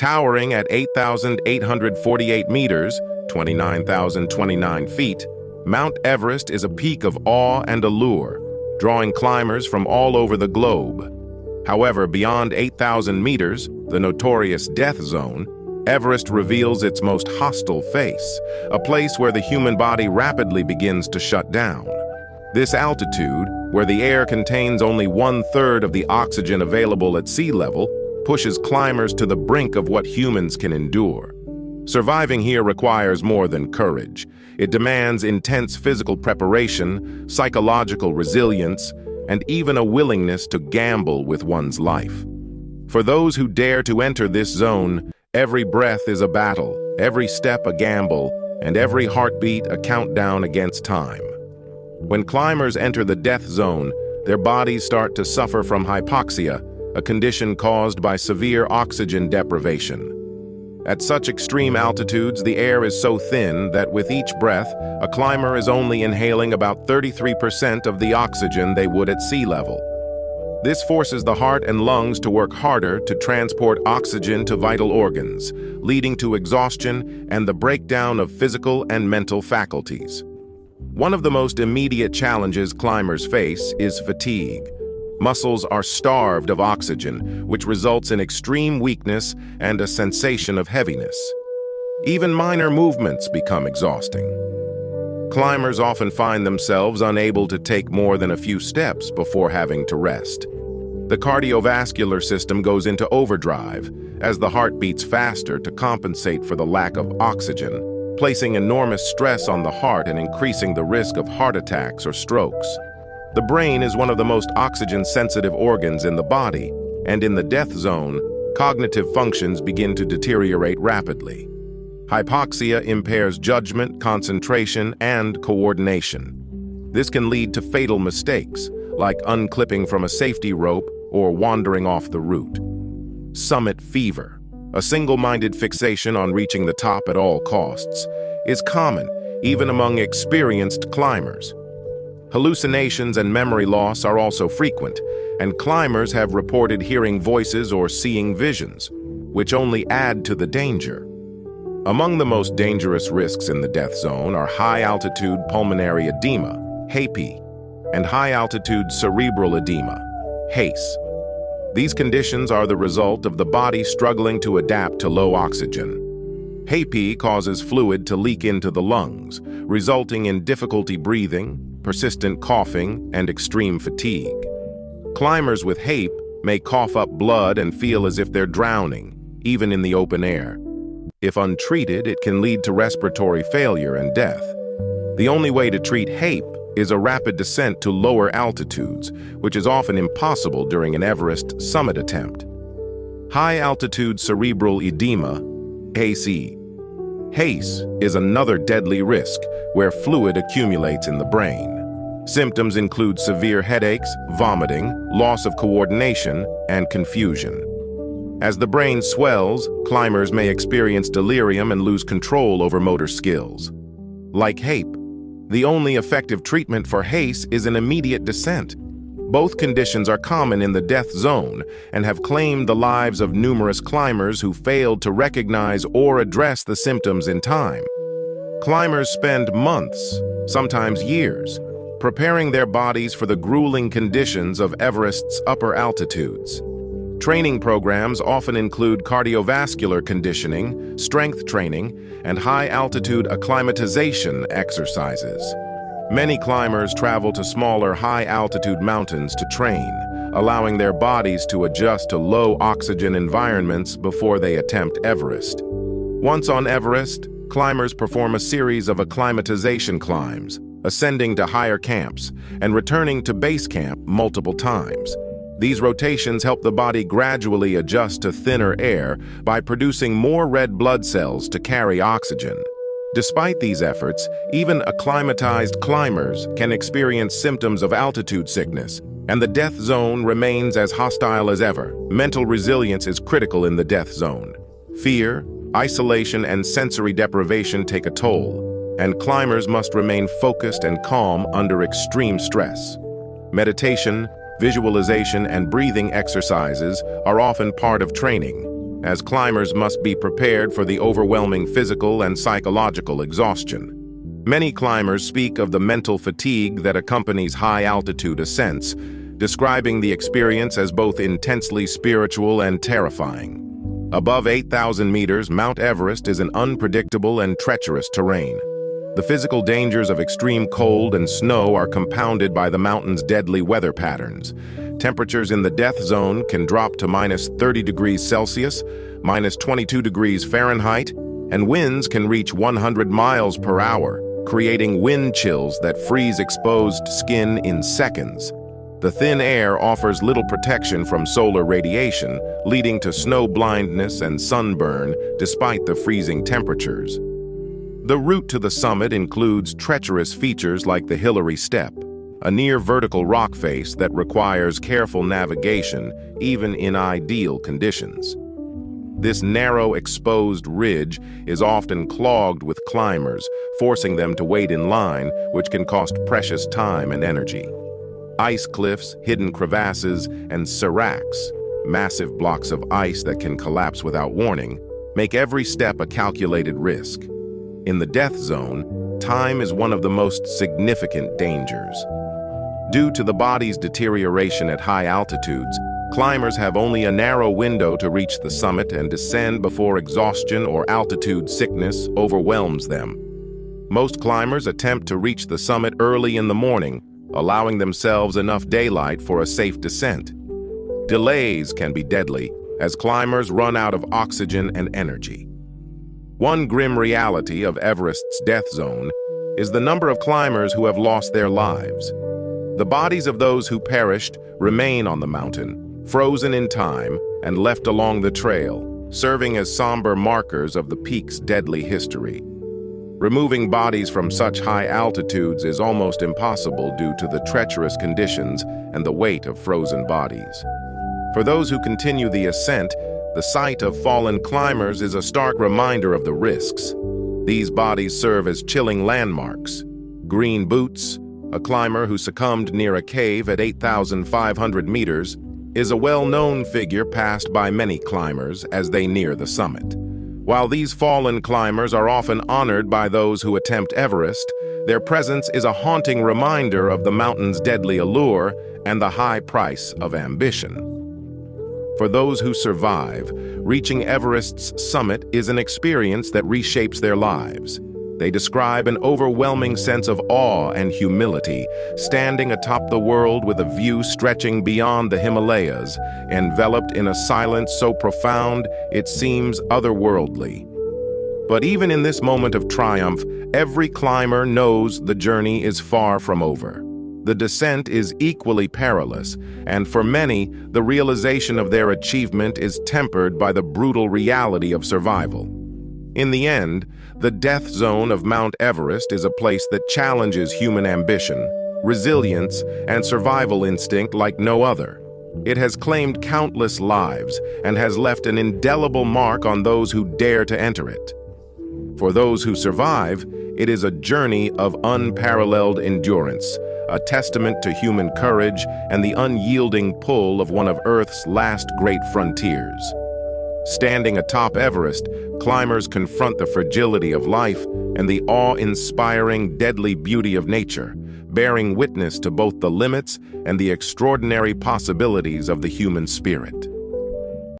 Towering at 8,848 meters, 29,029 feet, Mount Everest is a peak of awe and allure, drawing climbers from all over the globe. However, beyond 8,000 meters, the notorious death zone, Everest reveals its most hostile face, a place where the human body rapidly begins to shut down. This altitude, where the air contains only 1/3 of the oxygen available at sea level, pushes climbers to the brink of what humans can endure. Surviving here requires more than courage. It demands intense physical preparation, psychological resilience, and even a willingness to gamble with one's life. For those who dare to enter this zone, every breath is a battle, every step a gamble, and every heartbeat a countdown against time. When climbers enter the death zone, their bodies start to suffer from hypoxia, a condition caused by severe oxygen deprivation. At such extreme altitudes, the air is so thin that with each breath, a climber is only inhaling about 33% of the oxygen they would at sea level. This forces the heart and lungs to work harder to transport oxygen to vital organs, leading to exhaustion and the breakdown of physical and mental faculties. One of the most immediate challenges climbers face is fatigue. Muscles are starved of oxygen, which results in extreme weakness and a sensation of heaviness. Even minor movements become exhausting. Climbers often find themselves unable to take more than a few steps before having to rest. The cardiovascular system goes into overdrive as the heart beats faster to compensate for the lack of oxygen, placing enormous stress on the heart and increasing the risk of heart attacks or strokes. The brain is one of the most oxygen-sensitive organs in the body, and in the death zone, cognitive functions begin to deteriorate rapidly. Hypoxia impairs judgment, concentration, and coordination. This can lead to fatal mistakes, like unclipping from a safety rope or wandering off the route. Summit fever, a single-minded fixation on reaching the top at all costs, is common even among experienced climbers. Hallucinations and memory loss are also frequent, and climbers have reported hearing voices or seeing visions, which only add to the danger. Among the most dangerous risks in the death zone are high-altitude pulmonary edema, HAPE, and high-altitude cerebral edema, HACE. These conditions are the result of the body struggling to adapt to low oxygen. HAPE causes fluid to leak into the lungs, resulting in difficulty breathing, persistent coughing, and extreme fatigue. Climbers with HAPE may cough up blood and feel as if they're drowning, even in the open air. If untreated, it can lead to respiratory failure and death. The only way to treat HAPE is a rapid descent to lower altitudes, which is often impossible during an Everest summit attempt. High-altitude cerebral edema, HACE. HACE is another deadly risk where fluid accumulates in the brain. Symptoms include severe headaches, vomiting, loss of coordination, and confusion. As the brain swells, climbers may experience delirium and lose control over motor skills. Like HAPE, the only effective treatment for HACE is an immediate descent. Both conditions are common in the death zone and have claimed the lives of numerous climbers who failed to recognize or address the symptoms in time. Climbers spend months, sometimes years, preparing their bodies for the grueling conditions of Everest's upper altitudes. Training programs often include cardiovascular conditioning, strength training, and high-altitude acclimatization exercises. Many climbers travel to smaller high-altitude mountains to train, allowing their bodies to adjust to low-oxygen environments before they attempt Everest. Once on Everest, climbers perform a series of acclimatization climbs, ascending to higher camps and returning to base camp multiple times. These rotations help the body gradually adjust to thinner air by producing more red blood cells to carry oxygen. Despite these efforts, even acclimatized climbers can experience symptoms of altitude sickness, and the death zone remains as hostile as ever. Mental resilience is critical in the death zone. Fear, isolation, and sensory deprivation take a toll, and climbers must remain focused and calm under extreme stress. Meditation, visualization, and breathing exercises are often part of training. as climbers must be prepared for the overwhelming physical and psychological exhaustion. Many climbers speak of the mental fatigue that accompanies high-altitude ascents, describing the experience as both intensely spiritual and terrifying. Above 8,000 meters, Mount Everest is an unpredictable and treacherous terrain. The physical dangers of extreme cold and snow are compounded by the mountain's deadly weather patterns. Temperatures in the death zone can drop to -30 degrees Celsius, -22 degrees Fahrenheit, and winds can reach 100 miles per hour, creating wind chills that freeze exposed skin in seconds. The thin air offers little protection from solar radiation, leading to snow blindness and sunburn despite the freezing temperatures. The route to the summit includes treacherous features like the Hillary Step, a near-vertical rock face that requires careful navigation even in ideal conditions. This narrow, exposed ridge is often clogged with climbers, forcing them to wait in line, which can cost precious time and energy. Ice cliffs, hidden crevasses, and seracs, massive blocks of ice that can collapse without warning, make every step a calculated risk. In the death zone, time is one of the most significant dangers. Due to the body's deterioration at high altitudes, climbers have only a narrow window to reach the summit and descend before exhaustion or altitude sickness overwhelms them. Most climbers attempt to reach the summit early in the morning, allowing themselves enough daylight for a safe descent. Delays can be deadly as climbers run out of oxygen and energy. One grim reality of Everest's death zone is the number of climbers who have lost their lives. The bodies of those who perished remain on the mountain, frozen in time and left along the trail, serving as somber markers of the peak's deadly history. Removing bodies from such high altitudes is almost impossible due to the treacherous conditions and the weight of frozen bodies. For those who continue the ascent, the sight of fallen climbers is a stark reminder of the risks. These bodies serve as chilling landmarks. Green Boots, a climber who succumbed near a cave at 8,500 meters, is a well-known figure passed by many climbers as they near the summit. While these fallen climbers are often honored by those who attempt Everest, their presence is a haunting reminder of the mountain's deadly allure and the high price of ambition. For those who survive, reaching Everest's summit is an experience that reshapes their lives. They describe an overwhelming sense of awe and humility, standing atop the world with a view stretching beyond the Himalayas, enveloped in a silence so profound it seems otherworldly. But even in this moment of triumph, every climber knows the journey is far from over. The descent is equally perilous, and for many, the realization of their achievement is tempered by the brutal reality of survival. In the end, the death zone of Mount Everest is a place that challenges human ambition, resilience, and survival instinct like no other. It has claimed countless lives and has left an indelible mark on those who dare to enter it. For those who survive, it is a journey of unparalleled endurance, a testament to human courage and the unyielding pull of one of Earth's last great frontiers. Standing atop Everest, climbers confront the fragility of life and the awe-inspiring, deadly beauty of nature, bearing witness to both the limits and the extraordinary possibilities of the human spirit.